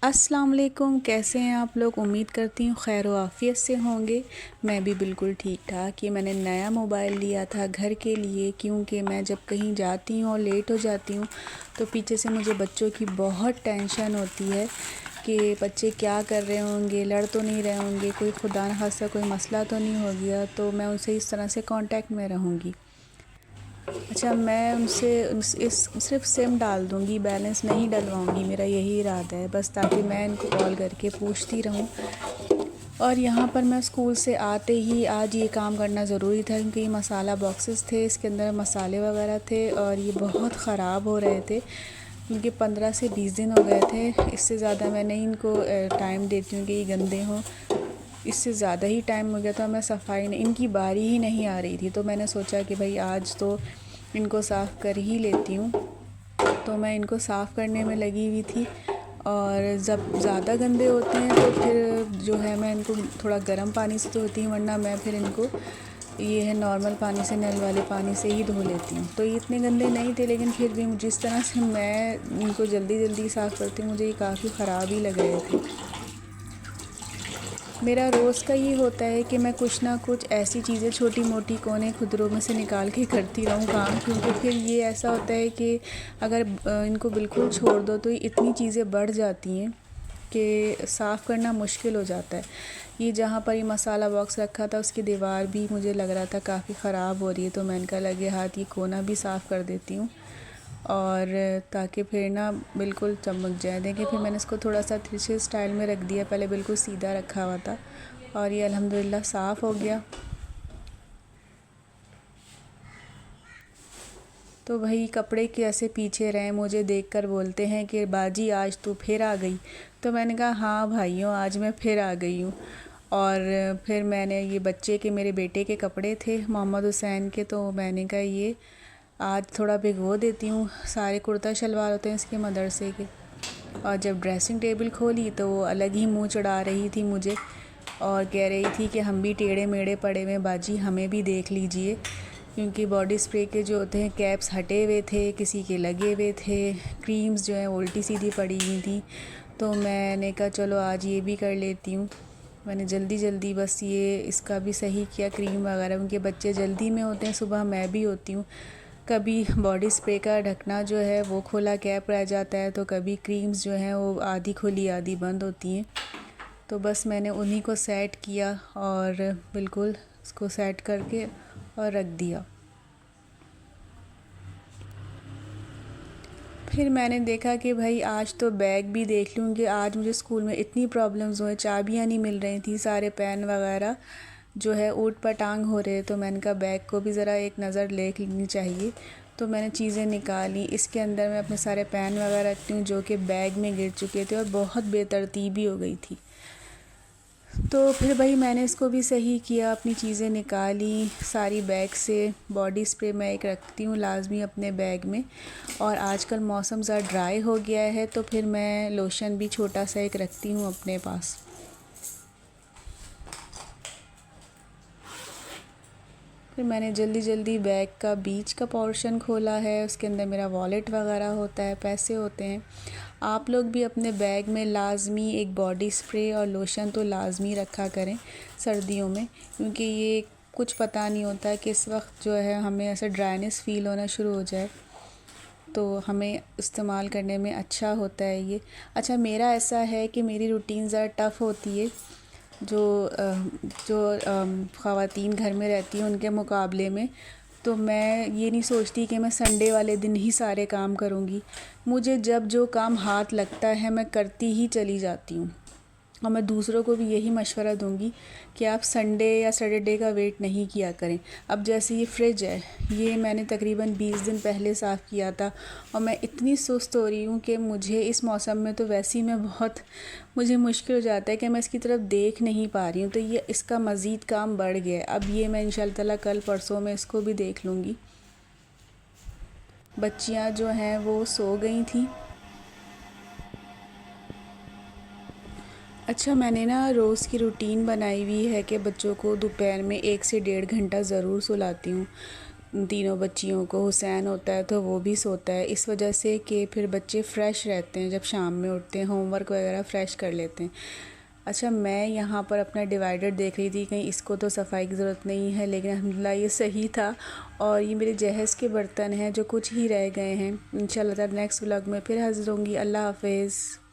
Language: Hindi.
अस्सलाम वालेकुम। कैसे हैं आप लोग? उम्मीद करती हूँ खैर व आफ़ियत से होंगे। मैं भी बिल्कुल ठीक ठाक। ये मैंने नया मोबाइल लिया था घर के लिए, क्योंकि मैं जब कहीं जाती हूँ और लेट हो जाती हूँ तो पीछे से मुझे बच्चों की बहुत टेंशन होती है कि बच्चे क्या कर रहे होंगे, लड़ तो नहीं रहे होंगे, कोई खुदा न खास्ता कोई मसला तो नहीं हो गया। तो मैं उनसे इस तरह से कांटेक्ट में रहूँगी। अच्छा, मैं उनसे इस सिर्फ़ सिम डाल दूँगी, बैलेंस नहीं डलवाऊँगी। मेरा यही इरादा है बस, ताकि मैं इनको कॉल करके पूछती रहूँ। और यहाँ पर मैं स्कूल से आते ही आज ये काम करना ज़रूरी था, क्योंकि ये मसाला बॉक्सेस थे, इसके अंदर मसाले वगैरह थे और ये बहुत ख़राब हो रहे थे, क्योंकि 15 से 20 दिन हो गए थे। इससे ज़्यादा मैं नहीं इनको टाइम देती हूँ कि ये गंदे हों। इससे ज़्यादा ही टाइम हो गया था, मैं सफाई नहीं, इनकी बारी ही नहीं आ रही थी। तो मैंने सोचा कि भाई आज तो इनको साफ़ कर ही लेती हूँ। तो मैं इनको साफ़ करने में लगी हुई थी, और जब ज़्यादा गंदे होते हैं तो फिर जो है मैं इनको थोड़ा गर्म पानी से धोती हूँ, वरना मैं फिर इनको ये है नॉर्मल पानी से, नल वाले पानी से ही धो लेती हूँ। तो ये इतने गंदे नहीं थे, लेकिन फिर भी जिस तरह से मैं इनको जल्दी जल्दी साफ़ करती हूँ, मुझे ये काफ़ी ख़राब ही लग रहे थे। मेरा रोज़ का ये होता है कि मैं कुछ ना कुछ ऐसी चीज़ें छोटी मोटी कोने खुदरों में से निकाल के करती रहूँ काम, क्योंकि फिर ये ऐसा होता है कि अगर इनको बिल्कुल छोड़ दो तो ये इतनी चीज़ें बढ़ जाती हैं कि साफ़ करना मुश्किल हो जाता है। ये जहाँ पर ये मसाला बॉक्स रखा था उसकी दीवार भी मुझे लग रहा था काफ़ी ख़राब हो रही है, तो मैंने कहा लगे हाथ ये कोना भी साफ़ कर देती हूँ, और ताकि फिर ना बिल्कुल चमक जाए। देखिए, फिर मैंने इसको थोड़ा सा तिरछे स्टाइल में रख दिया, पहले बिल्कुल सीधा रखा हुआ था, और ये अल्हम्दुलिल्लाह साफ़ हो गया। तो भाई कपड़े कैसे पीछे रहे, मुझे देखकर बोलते हैं कि बाजी आज तू फिर आ गई। तो मैंने कहा हाँ भाइयों, आज मैं फिर आ गई हूँ। और फिर मैंने ये बच्चे के, मेरे बेटे के कपड़े थे मोहम्मद हुसैन के, तो मैंने कहा ये आज थोड़ा भिगो देती हूँ। सारे कुर्ता शलवार होते हैं इसके मदरसे के। और जब ड्रेसिंग टेबल खोली तो वो अलग ही मुंह चढ़ा रही थी मुझे, और कह रही थी कि हम भी टेढ़े मेढ़े पड़े हुए बाजी, हमें भी देख लीजिए। क्योंकि बॉडी स्प्रे के जो होते हैं कैप्स हटे हुए थे, किसी के लगे हुए थे, क्रीम्स जो हैं उल्टी सीधी पड़ी हुई थी। तो मैंने कहा चलो आज ये भी कर लेती हूँ। मैंने जल्दी जल्दी बस ये इसका भी सही किया, क्रीम वगैरह। उनके बच्चे जल्दी में होते हैं, सुबह मैं भी होती हूँ। कभी बॉडी स्प्रे का ढकना जो है वो खोला कैप रह जाता है, तो कभी क्रीम्स जो हैं वो आधी खुली आधी बंद होती हैं। तो बस मैंने उन्हीं को सेट किया और बिल्कुल इसको सेट करके और रख दिया। फिर मैंने देखा कि भाई आज तो बैग भी देख लूँ, कि आज मुझे स्कूल में इतनी प्रॉब्लम्स हुए, चाबियाँ नहीं मिल रही थी, सारे पेन वगैरह जो है ऊट पटांग हो रहे। तो मैंने कहा बैग को भी ज़रा एक नज़र देख लेनी चाहिए। तो मैंने चीज़ें निकाली, इसके अंदर मैं अपने सारे पेन वगैरह रखती हूँ जो कि बैग में गिर चुके थे और बहुत बेतरतीबी हो गई थी। तो फिर भाई मैंने इसको भी सही किया, अपनी चीज़ें निकाली सारी बैग से। बॉडी स्प्रे मैं एक रखती हूँ लाजमी अपने बैग में, और आजकल मौसम ज़रा ड्राई हो गया है तो फिर मैं लोशन भी छोटा सा एक रखती हूँ अपने पास। फिर मैंने जल्दी जल्दी बैग का बीच का पोर्शन खोला है, उसके अंदर मेरा वॉलेट वगैरह होता है, पैसे होते हैं। आप लोग भी अपने बैग में लाजमी एक बॉडी स्प्रे और लोशन तो लाजमी रखा करें सर्दियों में, क्योंकि ये कुछ पता नहीं होता है किस वक्त जो है हमें ऐसा ड्राइनेस फ़ील होना शुरू हो जाए, तो हमें इस्तेमाल करने में अच्छा होता है ये। अच्छा, मेरा ऐसा है कि मेरी रूटीन ज़रा टफ़ होती है जो ख़वातीन घर में रहती हैं उनके मुकाबले में। तो मैं ये नहीं सोचती कि मैं संडे वाले दिन ही सारे काम करूँगी। मुझे जब जो काम हाथ लगता है मैं करती ही चली जाती हूँ, और मैं दूसरों को भी यही मशवरा दूँगी कि आप संडे या सैटरडे का वेट नहीं किया करें। अब जैसे ये फ्रिज है, ये मैंने तकरीबन 20 दिन पहले साफ़ किया था, और मैं इतनी सुस्त हो रही हूँ कि मुझे इस मौसम में तो वैसे ही मैं बहुत, मुझे मुश्किल हो जाता है कि मैं इसकी तरफ देख नहीं पा रही हूँ। तो ये इसका मज़ीद काम बढ़ गया है। अब ये मैं इंशाअल्लाह ताला कल परसों में इसको भी देख लूँगी। बच्चियाँ जो हैं वो सो गई थी। अच्छा, मैंने ना रोज़ की रूटीन बनाई हुई है कि बच्चों को दोपहर में 1 से 1.5 घंटा ज़रूर सुलाती हूँ। तीनों बच्चियों को हुसैन होता है तो वो भी सोता है, इस वजह से कि फिर बच्चे फ़्रेश रहते हैं, जब शाम में उठते हैं होमवर्क वगैरह फ़्रेश कर लेते हैं। अच्छा, मैं यहाँ पर अपना डिवाइडर देख रही थी, कहीं इसको तो सफाई की ज़रूरत नहीं है, लेकिन अल्हम्दुलिल्लाह ये सही था। और ये मेरे जहेज़ के बर्तन हैं जो कुछ ही रह गए हैं। इंशाल्लाह ताला नेक्स्ट व्लॉग में फिर हाज़िर होंगी। अल्लाह हाफ़िज़।